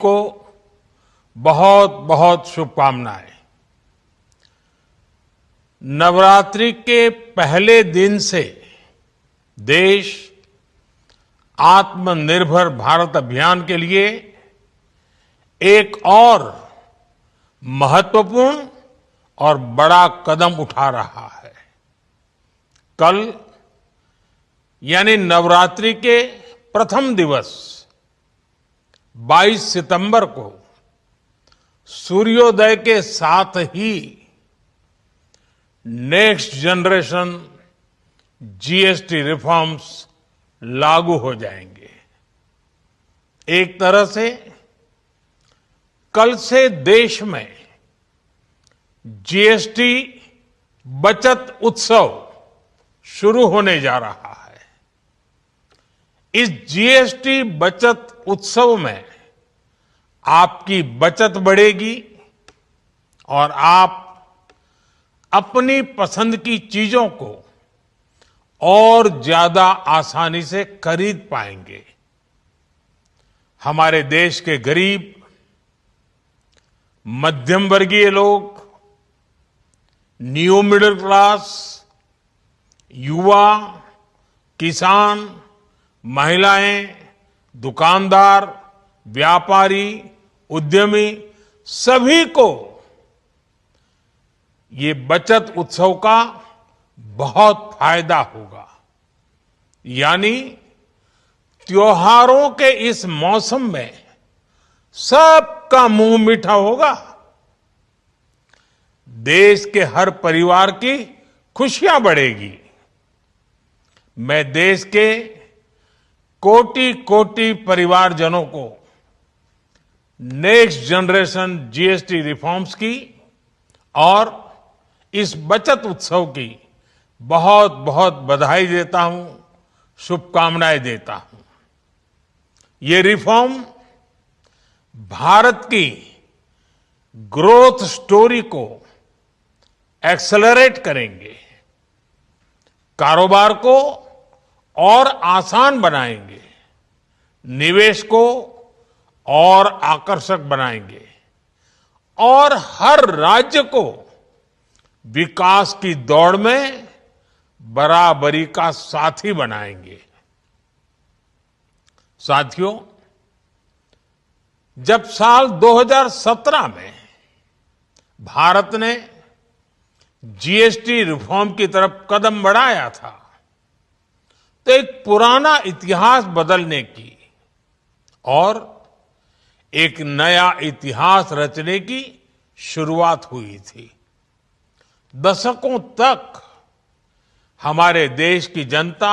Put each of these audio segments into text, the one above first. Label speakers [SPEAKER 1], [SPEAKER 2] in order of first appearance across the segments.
[SPEAKER 1] को बहुत बहुत शुभकामनाएं। नवरात्रि के पहले दिन से देश आत्मनिर्भर भारत अभियान के लिए एक और महत्वपूर्ण और बड़ा कदम उठा रहा है। कल यानी नवरात्रि के प्रथम दिवस 22 सितंबर को सूर्योदय के साथ ही नेक्स्ट जनरेशन जीएसटी रिफॉर्म्स लागू हो जाएंगे। एक तरह से कल से देश में जीएसटी बचत उत्सव शुरू होने जा रहा है। इस जीएसटी बचत उत्सव में आपकी बचत बढ़ेगी और आप अपनी पसंद की चीजों को और ज्यादा आसानी से खरीद पाएंगे। हमारे देश के गरीब, मध्यम वर्गीय लोग, न्यू मिडिल क्लास, युवा, किसान, महिलाएं, दुकानदार, व्यापारी, उद्यमी, सभी को ये बचत उत्सव का बहुत फायदा होगा। यानी त्योहारों के इस मौसम में सबका मुंह मीठा होगा। देश के हर परिवार की खुशियां बढ़ेगी। मैं देश के कोटि कोटि परिवारजनों को नेक्स्ट जनरेशन जीएसटी रिफॉर्म्स की और इस बचत उत्सव की बहुत बहुत बधाई देता हूं, शुभकामनाएं देता हूं। ये रिफॉर्म भारत की ग्रोथ स्टोरी को एक्सेलरेट करेंगे, कारोबार को और आसान बनाएंगे, निवेश को और आकर्षक बनाएंगे और हर राज्य को विकास की दौड़ में बराबरी का साथी बनाएंगे। साथियों, जब साल 2017 में भारत ने जीएसटी रिफॉर्म की तरफ कदम बढ़ाया था तो एक पुराना इतिहास बदलने की और एक नया इतिहास रचने की शुरुआत हुई थी। दशकों तक हमारे देश की जनता,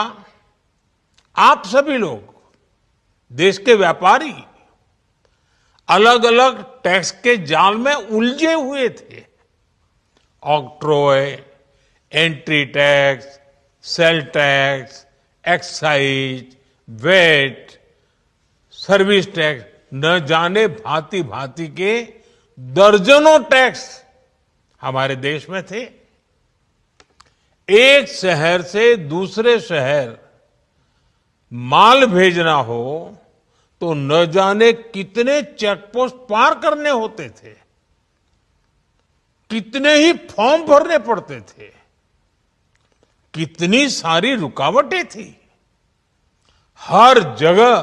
[SPEAKER 1] आप सभी लोग, देश के व्यापारी अलग अलग टैक्स के जाल में उलझे हुए थे। Octroi, entry tax, sale tax, excise, VAT, service tax, न जाने भांति भांति के दर्जनों टैक्स हमारे देश में थे। एक शहर से दूसरे शहर माल भेजना हो तो न जाने कितने चेकपोस्ट पार करने होते थे, कितने ही फॉर्म भरने पड़ते थे, कितनी सारी रुकावटें थी। हर जगह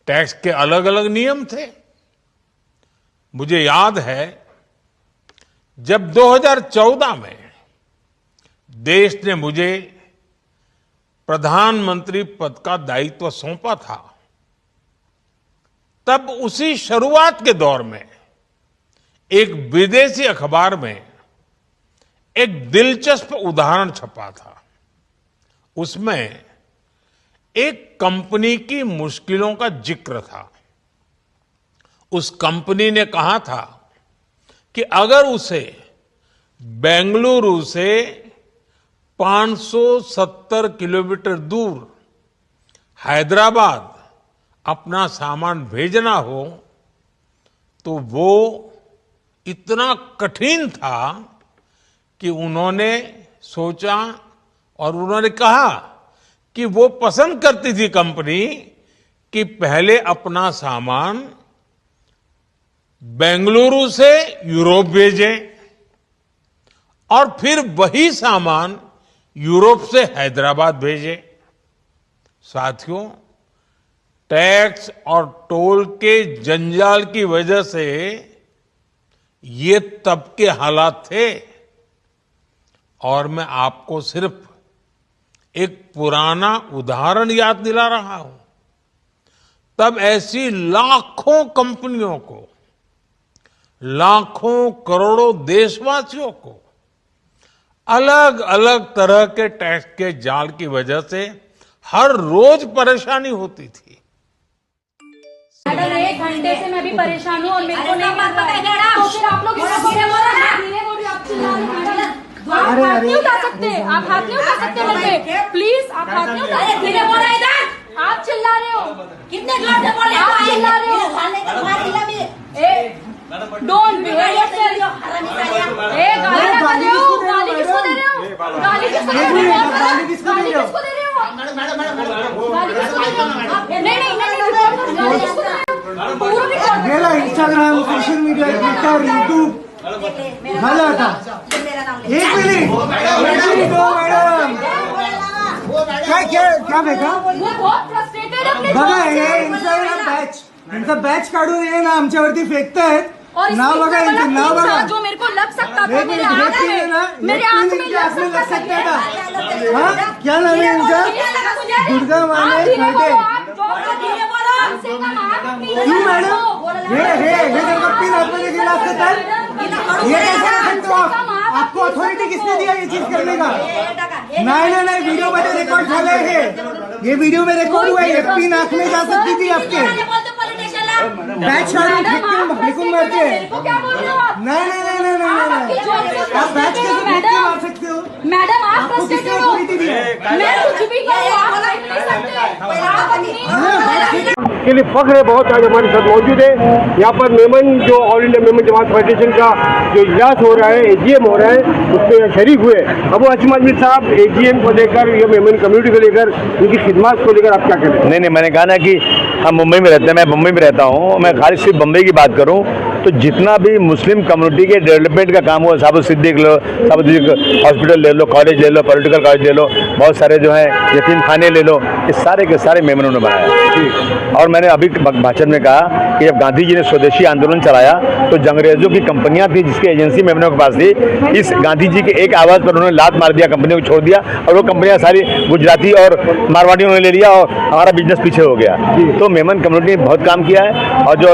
[SPEAKER 1] टैक्स के अलग अलग नियम थे। मुझे याद है जब 2014 में देश ने मुझे प्रधानमंत्री पद का दायित्व सौंपा था, तब उसी शुरुआत के दौर में एक विदेशी अखबार में एक दिलचस्प उदाहरण छपा था। उसमें एक कंपनी की मुश्किलों का जिक्र था। उस कंपनी ने कहा था कि अगर उसे बेंगलुरु से 570 किलोमीटर दूर हैदराबाद अपना सामान भेजना हो तो वो इतना कठिन था कि उन्होंने सोचा और उन्होंने कहा कि वो पसंद करती थी कंपनी कि पहले अपना सामान बेंगलुरु से यूरोप भेजें और फिर वही सामान यूरोप से हैदराबाद भेजें। साथियों, टैक्स और टोल के जंजाल की वजह से ये तब के हालात थे और मैं आपको सिर्फ एक पुराना उदाहरण याद दिला रहा हूं। तब ऐसी लाखों कंपनियों को, लाखों करोड़ों देशवासियों को अलग अलग तरह के टैक्स के जाल की वजह से हर रोज परेशानी होती थी।
[SPEAKER 2] मैडम, 1 घंटे से मैं भी परेशान हूँ और मेरे को नहीं मिल रहा है, तो फिर आप लोग आप हाथ नहीं उठा सकते, आप हाथ नहीं उठा सकते मुझ पे, प्लीज आप हाथ नहीं उठा सकते। आप चिल्ला रहे हो, कितने जोर से बोल रहे हो, आप चिल्ला रहे हो। Don't behave yourself. गाली ना दे रहे हो, गाली किसको दे रहे हो, गाली किसको दे रहे हो, गाली किसको दे रहे हो, गाली किसको दे रहे हो, नहीं, गाली किसको दे रहे हो, पूरा record.
[SPEAKER 3] Instagram, social media, Twitter, YouTube मजा आता। एक मिनट मैडम, क्या बेटा
[SPEAKER 2] बहुत फ्रस्ट्रेटेड है।
[SPEAKER 3] बघा हे यांचा बॅच काढून हे ना आमच्यावरती फेकतायत। नाव बघा यांचं, नाव बघा
[SPEAKER 2] जो मेरे को लग सकता था मेरे आंख में, मेरे आंख में लग सकता था।
[SPEAKER 3] हाँ, क्या नाम है इनका? दुर्गा माने खड़े। क्यों मैडम, हे जब पिन आपने गिरा सकता है, ये कैसे कर सकते हो आप? आपको अथॉरिटी किसने दिया ये चीज करने का? नहीं, वीडियो में रिकॉर्ड झाला है, ये वीडियो में रिकॉर्ड हुआ है। पिन आंख में जा सकती थी आपके, बैच काढून फेकून मारते। नहीं, आप बैच कैसे मार सकते हो?
[SPEAKER 2] मैडम, आप
[SPEAKER 3] आपको किसने अथॉरिटी दी?
[SPEAKER 2] मैं कुछ भी करूँ, आप कर नहीं सकते।
[SPEAKER 4] के लिए फख्र है बहुत, आज हमारे साथ मौजूद है। यहाँ पर मेमन जो ऑल इंडिया मेमन जमात फेडरेशन का जो इजलास हो रहा है, एजीएम हो रहा है, उसमें शरीक हुए। अबू हाशिम आजमी साहब, एजीएम को लेकर या मेमन कम्युनिटी को लेकर, उनकी खिदमत को लेकर आप क्या कह रहे हैं?
[SPEAKER 5] नहीं, मैंने कहा ना कि हम मुंबई में रहते हैं, मैं मुंबई में रहता हूँ। मैं खाली सिर्फ मुंबई की बात करूँ तो जितना भी मुस्लिम कम्युनिटी के डेवलपमेंट का काम हुआ, साबुत सिद्दीक लो, साबुत सिद्दीक हॉस्पिटल ले लो, कॉलेज ले लो, पॉलिटिकल कॉलेज ले लो, बहुत सारे जो हैं यतीम खाने ले लो, ये सारे के सारे मेमनों ने बनाया। और मैंने अभी भाषण में कहा कि जब गांधी जी ने स्वदेशी आंदोलन चलाया तो अंग्रेजों की कंपनियां थी जिसकी एजेंसी मेमनों के पास थी। इस गांधी जी के एक आवाज़ पर उन्होंने लात मार दिया, कंपनियों को छोड़ दिया और वो कंपनियां सारी गुजराती और मारवाड़ियों ने ले लिया और हमारा बिजनेस पीछे हो गया। तो मेमन कम्युनिटी ने बहुत काम किया है और जो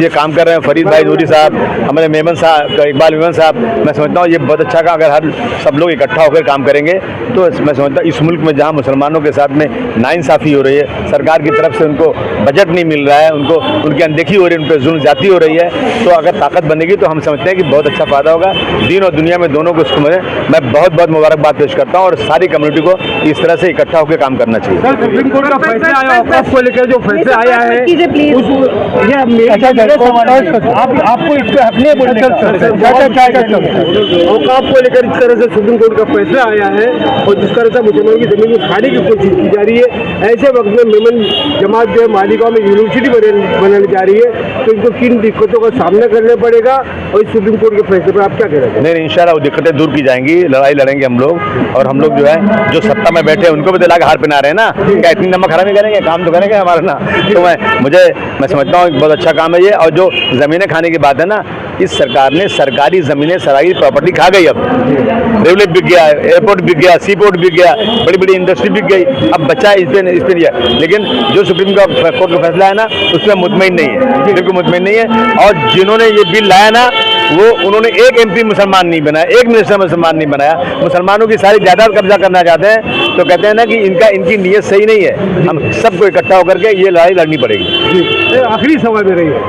[SPEAKER 5] ये काम कर रहे हैं फरीद भाई दूरी साहब, हमारे मेमन साहब, इकबाल मेमन साहब, मैं समझता हूँ ये बहुत अच्छा काम। अगर हर सब लोग इकट्ठा होकर काम करेंगे तो मैं समझता हूँ इस मुल्क में जहाँ मुसलमानों के साथ में नाइंसाफ़ी हो रही है, सरकार की तरफ से उनको बजट नहीं मिल रहा है, उनको उनकी अनदेखी हो रही है, उन पर जुल्म ज्यादती हो रही है, तो अगर ताकत बनेगी तो हम समझते हैं कि बहुत अच्छा फायदा होगा दीन और दुनिया में दोनों को। उसको मैं बहुत बहुत मुबारकबाद पेश करता हूँ और सारी कम्युनिटी को इस तरह से इकट्ठा होकर काम करना चाहिए।
[SPEAKER 4] सर, सुप्रीम कोर्ट का फैसला आया, औकाफ को लेकर जो फैसला आया है, आपको इस पर अपने औकाफ को लेकर इस तरह से सुप्रीम कोर्ट का फैसला आया है और जिस तरह से मुसलमानों की जमीन को खाने की कोशिश की जा रही है, ऐसे वक्त में मेमन जमात जो है मालिगांव में यूनिवर्सिटी बनाने जा रही है, तो इनको किन दिक्कतों का सामना करना पड़ेगा और इस सुप्रीम कोर्ट के फैसले पर आप क्या कह रहे हैं?
[SPEAKER 5] नहीं, इंशाल्लाह वो दिक्कतें दूर की जाएंगी, लड़ाई लड़ेंगे हम लोग। और हम लोग जो है जो सत्ता में बैठे उनको भी दिला के हार पिना रहे हैं ना, क्या इतनी नमक हरामी करेंगे? काम तो करेंगे हमारा ना। तो मैं समझता हूँ बहुत अच्छा काम है ये। और जो ज़मीनें खाने की बात है ना, इस सरकार ने सरकारी ज़मीनें, सरकारी प्रॉपर्टी खा गई। अब रेलवे बिक गया, एयरपोर्ट बिक गया, सी पोर्ट बिक गया, बड़ी बड़ी इंडस्ट्री बिक गई। अब बच्चा इस पर लेकिन जो सुप्रीम कोर्ट का फैसला है ना उसमें मुतमईन नहीं है, बिल्कुल मुतमईन नहीं है। और जिन्होंने ये बिल लाया ना वो उन्होंने एक एमपी मुसलमान नहीं बनाया, एक मिनिस्टर मुसलमान नहीं बनाया, मुसलमानों की सारी जायदाद कब्जा करना चाहते हैं। तो कहते हैं ना कि इनकी नीयत सही नहीं है। हम सबको इकट्ठा होकर के ये लड़ाई लड़नी पड़ेगी।
[SPEAKER 4] आखिरी सवाल में रही है,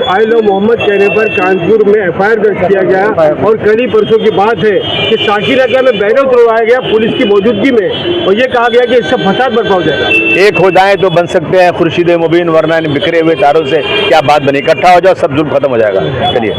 [SPEAKER 4] आई लो मोहम्मद कहने पर कानपुर में एफआईआर दर्ज किया गया और कल ही परसों की बात है कि साकिरका में बैनर तोड़वाया गया पुलिस की मौजूदगी में और ये कहा गया कि इससे फसाद बर्पा हो जाएगा।
[SPEAKER 5] एक हो जाए तो बन सकते हैं खुर्शीद मुबीन, वरना बिखरे हुए तारों से क्या बात बनी। इकट्ठा हो जाओ, सब जुल्म खत्म हो जाएगा। चलिए।